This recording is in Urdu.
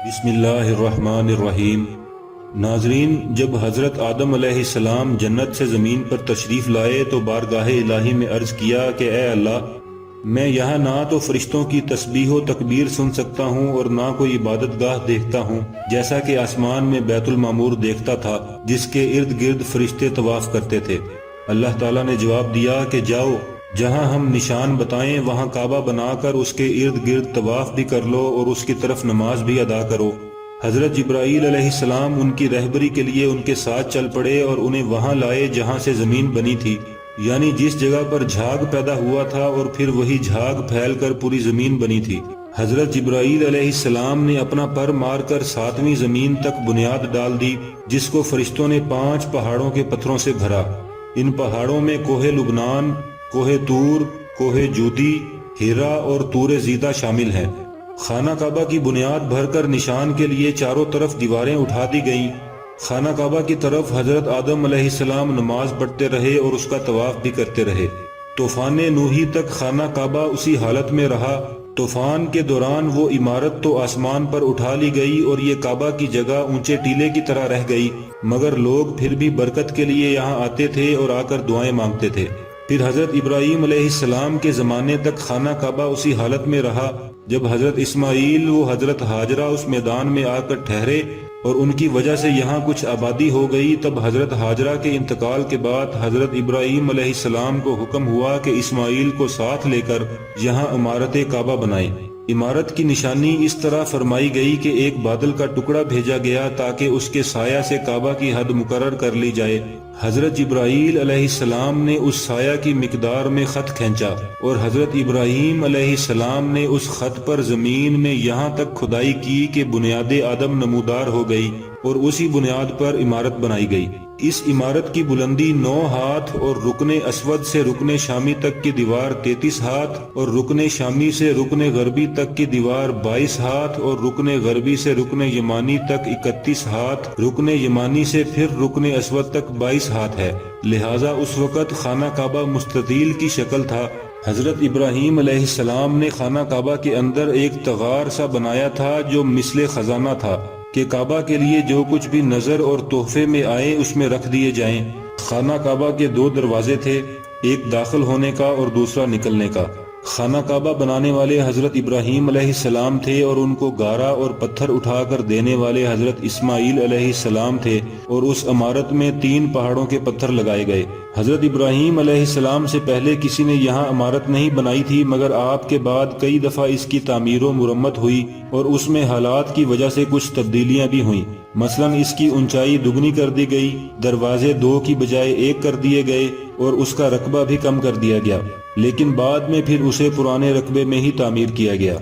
بسم اللہ الرحمن الرحیم۔ ناظرین، جب حضرت آدم علیہ السلام جنت سے زمین پر تشریف لائے تو بارگاہ الہی میں عرض کیا کہ اے اللہ، میں یہاں نہ تو فرشتوں کی تسبیح و تکبیر سن سکتا ہوں اور نہ کوئی عبادت گاہ دیکھتا ہوں، جیسا کہ آسمان میں بیت المعمور دیکھتا تھا جس کے ارد گرد فرشتے طواف کرتے تھے۔ اللہ تعالیٰ نے جواب دیا کہ جاؤ، جہاں ہم نشان بتائیں وہاں کعبہ بنا کر اس کے ارد گرد طواف بھی کر لو اور اس کی طرف نماز بھی ادا کرو۔ حضرت جبرائیل علیہ السلام ان کی رہبری کے لیے ان کے ساتھ چل پڑے اور انہیں وہاں لائے جہاں سے زمین بنی تھی، یعنی جس جگہ پر جھاگ پیدا ہوا تھا، اور پھر وہی جھاگ پھیل کر پوری زمین بنی تھی۔ حضرت جبرائیل علیہ السلام نے اپنا پر مار کر 7ویں زمین تک بنیاد ڈال دی، جس کو فرشتوں نے 5 پہاڑوں کے پتھروں سے بھرا۔ ان پہاڑوں میں کوہ لبنان، کوہ طور، کوہ جودی، ہیرا اور طور زیدہ شامل ہیں۔ خانہ کعبہ کی بنیاد بھر کر نشان کے لیے چاروں طرف دیواریں اٹھا دی گئیں۔ خانہ کعبہ کی طرف حضرت آدم علیہ السلام نماز پڑھتے رہے اور اس کا طواف بھی کرتے رہے۔ طوفان نوحی تک خانہ کعبہ اسی حالت میں رہا۔ طوفان کے دوران وہ عمارت تو آسمان پر اٹھا لی گئی اور یہ کعبہ کی جگہ اونچے ٹیلے کی طرح رہ گئی، مگر لوگ پھر بھی برکت کے لیے یہاں آتے تھے اور آ کر دعائیں مانگتے تھے۔ پھر حضرت ابراہیم علیہ السلام کے زمانے تک خانہ کعبہ اسی حالت میں رہا۔ جب حضرت اسماعیل و حضرت ہاجرہ اس میدان میں آ کر ٹھہرے اور ان کی وجہ سے یہاں کچھ آبادی ہو گئی، تب حضرت ہاجرہ کے انتقال کے بعد حضرت ابراہیم علیہ السلام کو حکم ہوا کہ اسماعیل کو ساتھ لے کر یہاں عمارت کعبہ بنائیں۔ عمارت کی نشانی اس طرح فرمائی گئی کہ ایک بادل کا ٹکڑا بھیجا گیا تاکہ اس کے سایہ سے کعبہ کی حد مقرر کر لی جائے۔ حضرت جبرائیل علیہ السلام نے اس سایہ کی مقدار میں خط کھینچا اور حضرت ابراہیم علیہ السلام نے اس خط پر زمین میں یہاں تک کھدائی کی کہ بنیاد آدم نمودار ہو گئی اور اسی بنیاد پر عمارت بنائی گئی۔ اس عمارت کی بلندی 9 ہاتھ اور رکن اسود سے رکن شامی تک کی دیوار 33 ہاتھ اور رکن شامی سے رکن غربی تک کی دیوار 22 ہاتھ اور رکن غربی سے رکن یمانی تک 31 ہاتھ، رکن یمانی سے پھر رکن اسود تک 22 ہاتھ ہے، لہٰذا اس وقت خانہ کعبہ مستطیل کی شکل تھا۔ حضرت ابراہیم علیہ السلام نے خانہ کعبہ کے اندر ایک تغار سا بنایا تھا جو مثل خزانہ تھا کہ کعبہ کے لیے جو کچھ بھی نظر اور تحفے میں آئے اس میں رکھ دیے جائیں۔ خانہ کعبہ کے 2 دروازے تھے، ایک داخل ہونے کا اور دوسرا نکلنے کا۔ خانہ کعبہ بنانے والے حضرت ابراہیم علیہ السلام تھے اور ان کو گارا اور پتھر اٹھا کر دینے والے حضرت اسماعیل علیہ السلام تھے، اور اس عمارت میں 3 پہاڑوں کے پتھر لگائے گئے۔ حضرت ابراہیم علیہ السلام سے پہلے کسی نے یہاں عمارت نہیں بنائی تھی، مگر آپ کے بعد کئی دفعہ اس کی تعمیر و مرمت ہوئی اور اس میں حالات کی وجہ سے کچھ تبدیلیاں بھی ہوئیں۔ مثلا اس کی اونچائی دگنی کر دی گئی، دروازے 2 کی بجائے 1 کر دیے گئے اور اس کا رقبہ بھی کم کر دیا گیا، لیکن بعد میں پھر اسے پرانے رقبے میں ہی تعمیر کیا گیا۔